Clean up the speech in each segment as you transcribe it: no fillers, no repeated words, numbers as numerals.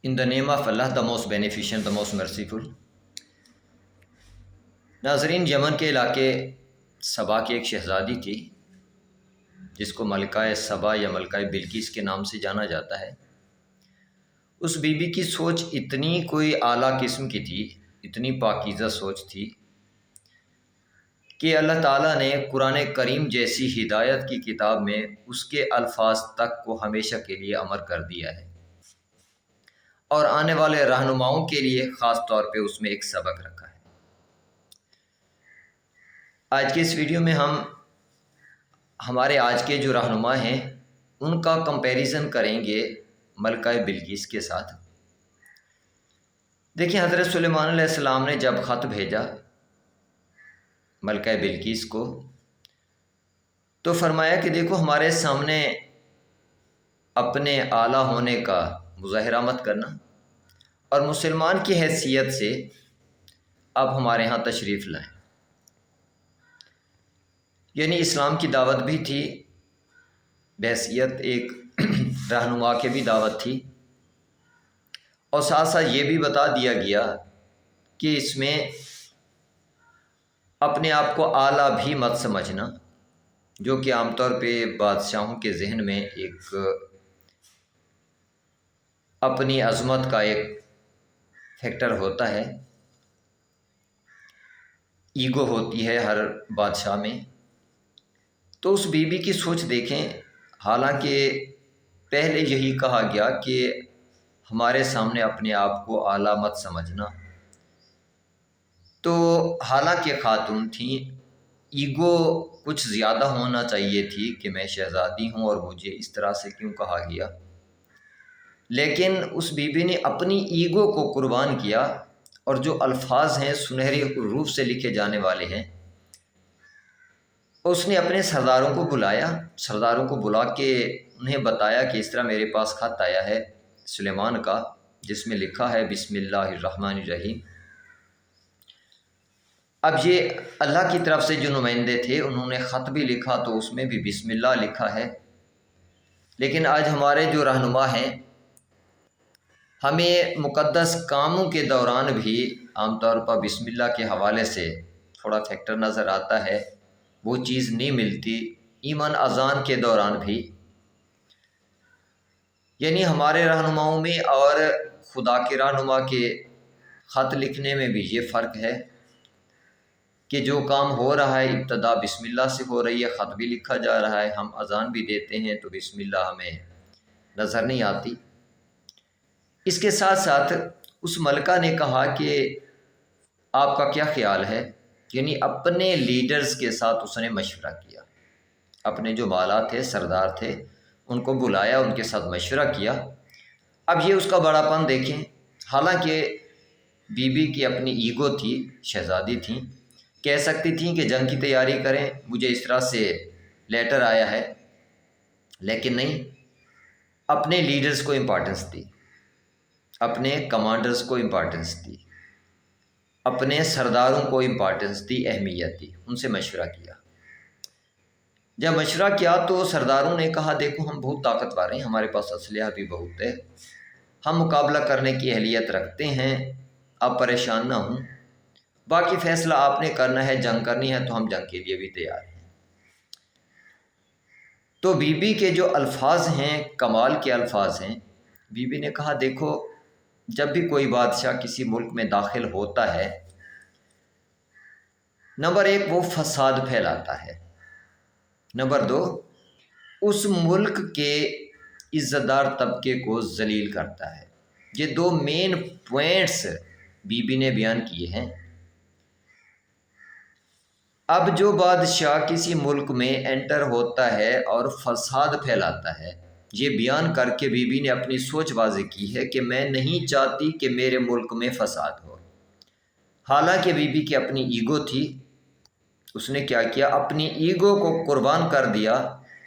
In the name of Allah, the most beneficent, the most merciful. ناظرین، یمن کے علاقے سبا کی ایک شہزادی تھی جس کو ملکہ سبا یا ملکہ بلقیس کے نام سے جانا جاتا ہے۔ اس بی بی کی سوچ اتنی کوئی اعلیٰ قسم کی تھی، اتنی پاکیزہ سوچ تھی کہ اللہ تعالیٰ نے قرآن کریم جیسی ہدایت کی کتاب میں اس کے الفاظ تک کو ہمیشہ کے لیے امر کر دیا ہے، اور آنے والے رہنماؤں کے لیے خاص طور پہ اس میں ایک سبق رکھا ہے۔ آج کے اس ویڈیو میں ہم ہمارے آج کے جو رہنما ہیں ان کا کمپیریزن کریں گے ملکہ بلقیس کے ساتھ۔ دیکھیں، حضرت سلیمان علیہ السلام نے جب خط بھیجا ملکہ بلقیس کو تو فرمایا کہ دیکھو، ہمارے سامنے اپنے اعلیٰ ہونے کا مظاہرہ مت کرنا، اور مسلمان کی حیثیت سے آپ ہمارے ہاں تشریف لائیں۔ یعنی اسلام کی دعوت بھی تھی، بحیثیت ایک رہنما کے بھی دعوت تھی، اور ساتھ ساتھ یہ بھی بتا دیا گیا کہ اس میں اپنے آپ کو اعلیٰ بھی مت سمجھنا، جو کہ عام طور پہ بادشاہوں کے ذہن میں ایک اپنی عظمت کا ایک فیکٹر ہوتا ہے، ایگو ہوتی ہے ہر بادشاہ میں۔ تو اس بی بی کی سوچ دیکھیں، حالانکہ پہلے یہی کہا گیا کہ ہمارے سامنے اپنے آپ کو اعلیٰ مت سمجھنا، تو حالانکہ خاتون تھیں، ایگو کچھ زیادہ ہونا چاہیے تھی کہ میں شہزادی ہوں اور مجھے اس طرح سے کیوں کہا گیا، لیکن اس بی بی نے اپنی ایگو کو قربان کیا، اور جو الفاظ ہیں سنہری حروف سے لکھے جانے والے ہیں، اس نے اپنے سرداروں کو بلایا، سرداروں کو بلا کے انہیں بتایا کہ اس طرح میرے پاس خط آیا ہے سلیمان کا، جس میں لکھا ہے بسم اللہ الرحمن الرحیم۔ اب یہ اللہ کی طرف سے جو نمائندے تھے انہوں نے خط بھی لکھا تو اس میں بھی بسم اللہ لکھا ہے، لیکن آج ہمارے جو رہنما ہیں ہمیں مقدس کاموں کے دوران بھی عام طور پر بسم اللہ کے حوالے سے تھوڑا فیکٹر نظر آتا ہے، وہ چیز نہیں ملتی۔ ایمن اذان کے دوران بھی، یعنی ہمارے رہنماؤں میں اور خدا کے رہنما کے خط لکھنے میں بھی یہ فرق ہے کہ جو کام ہو رہا ہے ابتدا بسم اللہ سے ہو رہی ہے، خط بھی لکھا جا رہا ہے، ہم اذان بھی دیتے ہیں تو بسم اللہ ہمیں نظر نہیں آتی۔ اس کے ساتھ ساتھ اس ملکہ نے کہا کہ آپ کا کیا خیال ہے، یعنی اپنے لیڈرز کے ساتھ اس نے مشورہ کیا، اپنے جو بالا تھے، سردار تھے، ان کو بلایا، ان کے ساتھ مشورہ کیا۔ اب یہ اس کا بڑا پن دیکھیں، حالانکہ بی بی کی اپنی ایگو تھی، شہزادی تھیں، کہہ سکتی تھیں کہ جنگ کی تیاری کریں، مجھے اس طرح سے لیٹر آیا ہے، لیکن نہیں، اپنے لیڈرز کو امپارٹنس دی، اپنے کمانڈرز کو امپارٹنس دی، اپنے سرداروں کو امپارٹنس دی، اہمیت دی، ان سے مشورہ کیا۔ جب مشورہ کیا تو سرداروں نے کہا دیکھو، ہم بہت طاقتور ہیں، ہمارے پاس اسلحہ بھی بہت ہے، ہم مقابلہ کرنے کی اہلیت رکھتے ہیں، آپ پریشان نہ ہوں، باقی فیصلہ آپ نے کرنا ہے، جنگ کرنی ہے تو ہم جنگ کے لیے بھی تیار ہیں۔ تو بی بی کے جو الفاظ ہیں کمال کے الفاظ ہیں۔ بی بی نے کہا دیکھو، جب بھی کوئی بادشاہ کسی ملک میں داخل ہوتا ہے، نمبر ایک وہ فساد پھیلاتا ہے، نمبر دو اس ملک کے عزت دار طبقے کو ذلیل کرتا ہے۔ یہ دو مین پوائنٹس بی بی نے بیان کیے ہیں۔ اب جو بادشاہ کسی ملک میں انٹر ہوتا ہے اور فساد پھیلاتا ہے، یہ بیان کر کے بی بی نے اپنی سوچ واضح کی ہے کہ میں نہیں چاہتی کہ میرے ملک میں فساد ہو۔ حالانکہ بی بی کی اپنی ایگو تھی، اس نے کیا کیا، اپنی ایگو کو قربان کر دیا،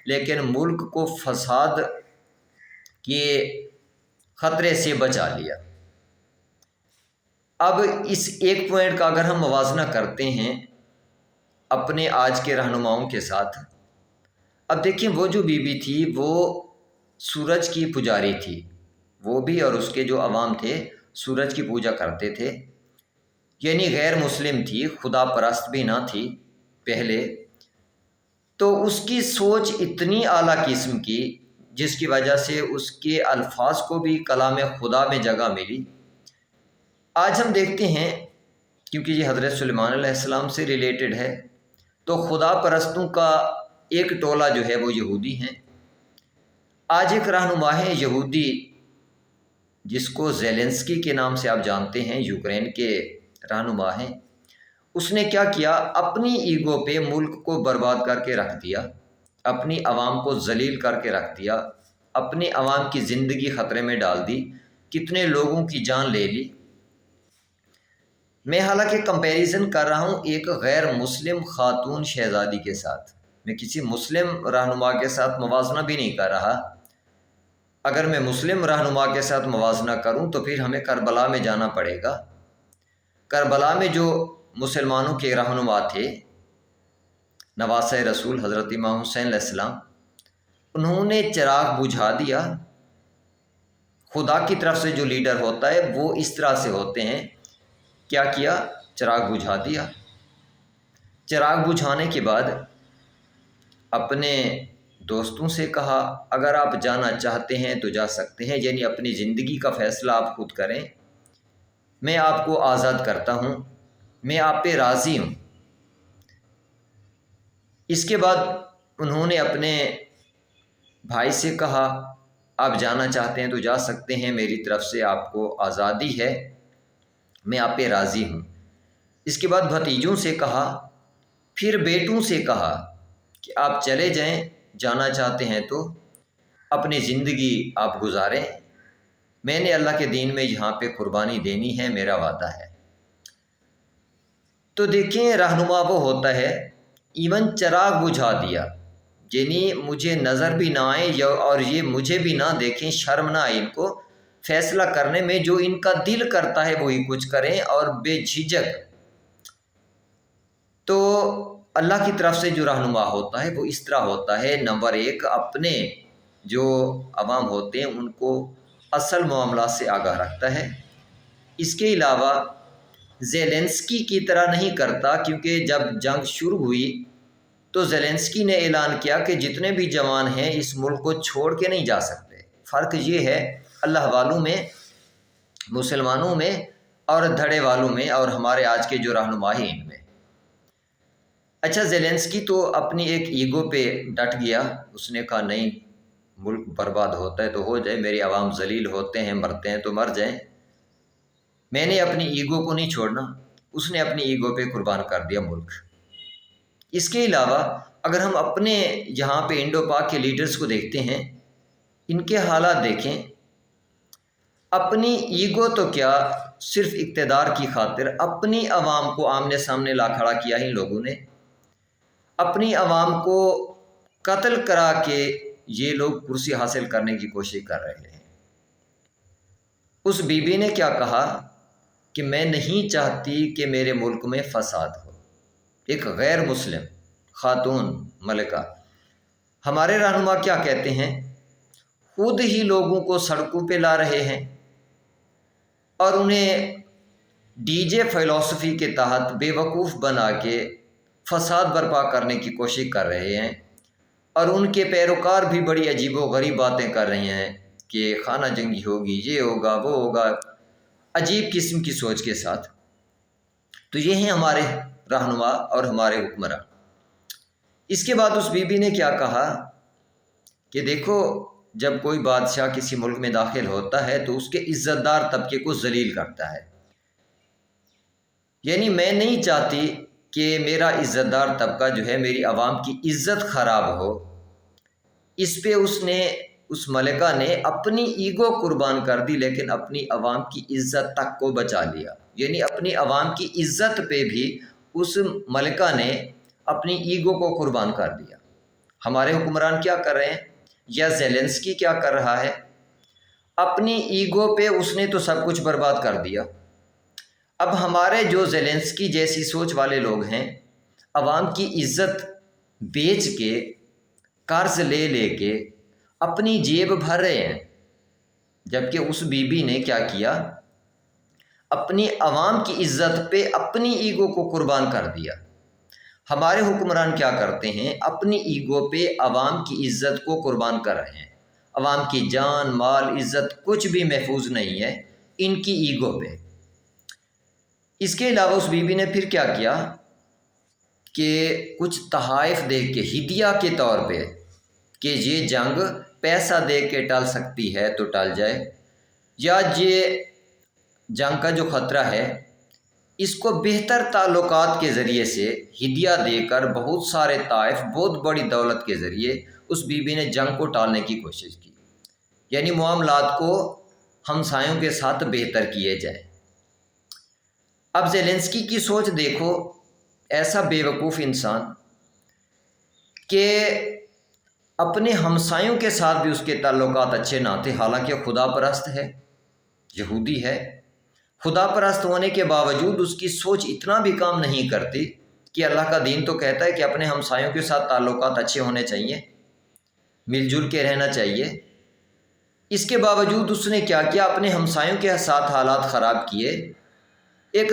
لیکن ملک کو فساد کے خطرے سے بچا لیا۔ اب اس ایک پوائنٹ کا اگر ہم موازنہ کرتے ہیں اپنے آج کے رہنماؤں کے ساتھ، اب دیکھیں وہ جو بی بی تھی وہ سورج کی پجاری تھی، وہ بھی اور اس کے جو عوام تھے سورج کی پوجا کرتے تھے، یعنی غیر مسلم تھی، خدا پرست بھی نہ تھی پہلے۔ تو اس کی سوچ اتنی اعلیٰ قسم کی، جس کی وجہ سے اس کے الفاظ کو بھی کلام خدا میں جگہ ملی۔ آج ہم دیکھتے ہیں، کیونکہ یہ حضرت سلیمان علیہ السلام سے ریلیٹڈ ہے، تو خدا پرستوں کا ایک ٹولہ جو ہے وہ یہودی ہیں۔ آج ایک رہنما ہے یہودی، جس کو زیلنسکی کے نام سے آپ جانتے ہیں، یوکرین کے رہنما ہیں۔ اس نے کیا کیا؟ اپنی ایگو پہ ملک کو برباد کر کے رکھ دیا، اپنی عوام کو ذلیل کر کے رکھ دیا، اپنی عوام کی زندگی خطرے میں ڈال دی، کتنے لوگوں کی جان لے لی۔ میں حالانکہ کمپیریزن کر رہا ہوں ایک غیر مسلم خاتون شہزادی کے ساتھ، میں کسی مسلم رہنما کے ساتھ موازنہ بھی نہیں کر رہا۔ اگر میں مسلم رہنما کے ساتھ موازنہ کروں تو پھر ہمیں کربلا میں جانا پڑے گا۔ کربلا میں جو مسلمانوں کے رہنما تھے، نواسۂ رسول حضرت امام حسین علیہ السلام، انہوں نے چراغ بجھا دیا۔ خدا کی طرف سے جو لیڈر ہوتا ہے وہ اس طرح سے ہوتے ہیں۔ کیا کیا؟ چراغ بجھا دیا۔ چراغ بجھانے کے بعد اپنے دوستوں سے کہا اگر آپ جانا چاہتے ہیں تو جا سکتے ہیں، یعنی اپنی زندگی کا فیصلہ آپ خود کریں، میں آپ کو آزاد کرتا ہوں، میں آپ پہ راضی ہوں۔ اس کے بعد انہوں نے اپنے بھائی سے کہا آپ جانا چاہتے ہیں تو جا سکتے ہیں، میری طرف سے آپ کو آزادی ہے، میں آپ پہ راضی ہوں۔ اس کے بعد بھتیجوں سے کہا، پھر بیٹوں سے کہا کہ آپ چلے جائیں، جانا چاہتے ہیں تو اپنی زندگی آپ گزاریں، میں نے اللہ کے دین میں یہاں پہ قربانی دینی ہے، میرا وعدہ ہے۔ تو دیکھیں رہنما وہ ہوتا ہے، ایون چراغ بجھا دیا، یعنی مجھے نظر بھی نہ آئے اور یہ مجھے بھی نہ دیکھیں، شرم نہ آئے ان کو، فیصلہ کرنے میں جو ان کا دل کرتا ہے وہی کچھ کریں اور بے جھجک۔ تو اللہ کی طرف سے جو رہنما ہوتا ہے وہ اس طرح ہوتا ہے، نمبر ایک اپنے جو عوام ہوتے ہیں ان کو اصل معاملات سے آگاہ رکھتا ہے۔ اس کے علاوہ زیلنسکی کی طرح نہیں کرتا، کیونکہ جب جنگ شروع ہوئی تو زیلنسکی نے اعلان کیا کہ جتنے بھی جوان ہیں اس ملک کو چھوڑ کے نہیں جا سکتے۔ فرق یہ ہے اللہ والوں میں، مسلمانوں میں اور دھڑے والوں میں، اور ہمارے آج کے جو رہنما ہیں ان میں۔ اچھا، زیلنسکی تو اپنی ایک ایگو پہ ڈٹ گیا، اس نے کہا نہیں، ملک برباد ہوتا ہے تو ہو جائے، میری عوام ذلیل ہوتے ہیں، مرتے ہیں تو مر جائیں، میں نے اپنی ایگو کو نہیں چھوڑنا۔ اس نے اپنی ایگو پہ قربان کر دیا ملک۔ اس کے علاوہ اگر ہم اپنے یہاں پہ انڈو پاک کے لیڈرز کو دیکھتے ہیں، ان کے حالات دیکھیں، اپنی ایگو تو کیا، صرف اقتدار کی خاطر اپنی عوام کو آمنے سامنے لا کھڑا کیا ان لوگوں نے، اپنی عوام کو قتل کرا کے یہ لوگ کرسی حاصل کرنے کی کوشش کر رہے ہیں۔ اس بی بی نے کیا کہا کہ میں نہیں چاہتی کہ میرے ملک میں فساد ہو، ایک غیر مسلم خاتون ملکہ۔ ہمارے رہنما کیا کہتے ہیں؟ خود ہی لوگوں کو سڑکوں پہ لا رہے ہیں اور انہیں ڈی جے فلسفی کے تحت بے وقوف بنا کے فساد برپا کرنے کی کوشش کر رہے ہیں، اور ان کے پیروکار بھی بڑی عجیب و غریب باتیں کر رہے ہیں کہ خانہ جنگی ہوگی، یہ ہوگا وہ ہوگا، عجیب قسم کی سوچ کے ساتھ۔ تو یہ ہیں ہمارے رہنما اور ہمارے حکمراں۔ اس کے بعد اس بی بی نے کیا کہا کہ دیکھو، جب کوئی بادشاہ کسی ملک میں داخل ہوتا ہے تو اس کے عزت دار طبقے کو ذلیل کرتا ہے، یعنی میں نہیں چاہتی کہ میرا عزت دار طبقہ جو ہے، میری عوام کی عزت خراب ہو۔ اس پہ اس ملکہ نے اپنی ایگو قربان کر دی، لیکن اپنی عوام کی عزت تک کو بچا لیا، یعنی اپنی عوام کی عزت پہ بھی اس ملکہ نے اپنی ایگو کو قربان کر دیا۔ ہمارے حکمران کیا کر رہے ہیں، یا زیلنسکی کیا کر رہا ہے؟ اپنی ایگو پہ اس نے تو سب کچھ برباد کر دیا۔ اب ہمارے جو زیلنسکی جیسی سوچ والے لوگ ہیں، عوام کی عزت بیچ کے، قرض لے کے اپنی جیب بھر رہے ہیں، جبکہ اس بی بی نے کیا کیا، اپنی عوام کی عزت پہ اپنی ایگو کو قربان کر دیا۔ ہمارے حکمران کیا کرتے ہیں، اپنی ایگو پہ عوام کی عزت کو قربان کر رہے ہیں۔ عوام کی جان مال عزت کچھ بھی محفوظ نہیں ہے ان کی ایگو پہ۔ اس کے علاوہ اس بی بی نے پھر کیا کیا کہ کچھ تحائف دے کے ہدیہ کے طور پہ کہ یہ جنگ پیسہ دے کے ٹل سکتی ہے تو ٹل جائے، یا یہ جنگ کا جو خطرہ ہے اس کو بہتر تعلقات کے ذریعے سے ہدیہ دے کر بہت سارے طائف بہت بڑی دولت کے ذریعے اس بی بی نے جنگ کو ٹالنے کی کوشش کی، یعنی معاملات کو ہمسایوں کے ساتھ بہتر کیے جائیں۔ اب زیلنسکی کی سوچ دیکھو، ایسا بے وقوف انسان کہ اپنے ہمسایوں کے ساتھ بھی اس کے تعلقات اچھے نہ تھے، حالانکہ خدا پرست ہے، یہودی ہے، خدا پرست ہونے کے باوجود اس کی سوچ اتنا بھی کام نہیں کرتی کہ اللہ کا دین تو کہتا ہے کہ اپنے ہمسایوں کے ساتھ تعلقات اچھے ہونے چاہیے، مل جل کے رہنا چاہیے۔ اس کے باوجود اس نے کیا کیا، اپنے ہمسایوں کے ساتھ حالات خراب کیے، ایک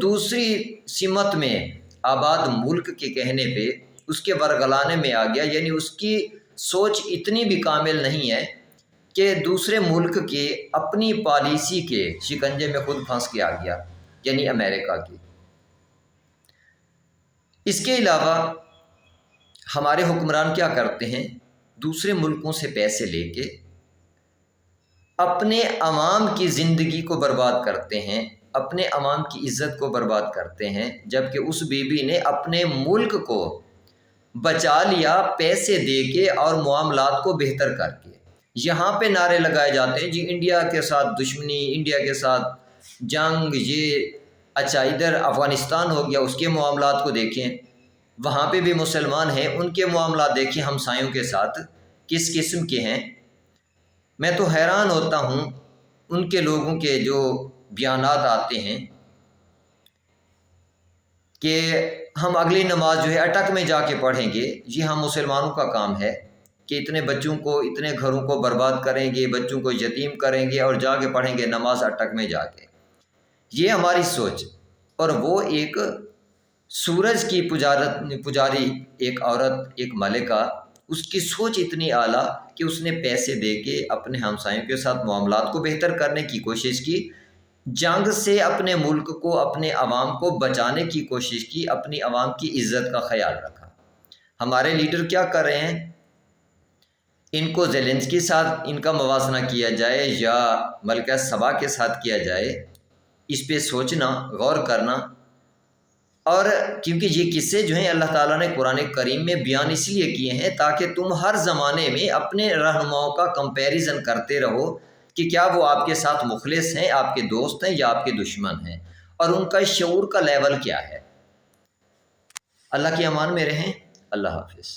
دوسری سمت میں آباد ملک کے کہنے پہ اس کے ورگلانے میں آ گیا، یعنی اس کی سوچ اتنی بھی کامل نہیں ہے کہ دوسرے ملک کے اپنی پالیسی کے شکنجے میں خود پھنس کے آ گیا، یعنی امریکہ کی۔ اس کے علاوہ ہمارے حکمران کیا کرتے ہیں، دوسرے ملکوں سے پیسے لے کے اپنے عوام کی زندگی کو برباد کرتے ہیں، اپنے عوام کی عزت کو برباد کرتے ہیں، جبکہ اس بی بی نے اپنے ملک کو بچا لیا پیسے دے کے اور معاملات کو بہتر کر کے۔ یہاں پہ نعرے لگائے جاتے ہیں جی انڈیا کے ساتھ دشمنی، انڈیا کے ساتھ جنگ، یہ اچھا ادھر افغانستان ہو گیا، اس کے معاملات کو دیکھیں، وہاں پہ بھی مسلمان ہیں، ان کے معاملات دیکھیں ہمسایوں کے ساتھ کس قسم کے ہیں۔ میں تو حیران ہوتا ہوں ان کے لوگوں کے جو بیانات آتے ہیں کہ ہم اگلی نماز جو ہے اٹک میں جا کے پڑھیں گے۔ جی ہاں، مسلمانوں کا کام ہے کہ اتنے بچوں کو، اتنے گھروں کو برباد کریں گے، بچوں کو یتیم کریں گے اور جا کے پڑھیں گے نماز اٹک میں جا کے۔ یہ ہماری سوچ، اور وہ ایک سورج کی پجاری ایک عورت، ایک ملکہ، اس کی سوچ اتنی اعلیٰ کہ اس نے پیسے دے کے اپنے ہمسایوں کے ساتھ معاملات کو بہتر کرنے کی کوشش کی، جنگ سے اپنے ملک کو، اپنے عوام کو بچانے کی کوشش کی، اپنی عوام کی عزت کا خیال رکھا۔ ہمارے لیڈر کیا کر رہے ہیں، ان کو زیلنسکی کے ساتھ ان کا موازنہ کیا جائے یا ملکہ سبا کے ساتھ کیا جائے، اس پہ سوچنا، غور کرنا۔ اور کیونکہ یہ قصے جو ہیں اللہ تعالیٰ نے قرآن کریم میں بیان اس لیے کیے ہیں تاکہ تم ہر زمانے میں اپنے رہنماؤں کا کمپیریزن کرتے رہو کہ کیا وہ آپ کے ساتھ مخلص ہیں، آپ کے دوست ہیں یا آپ کے دشمن ہیں، اور ان کا شعور کا لیول کیا ہے۔ اللہ کی امان میں رہیں۔ اللہ حافظ۔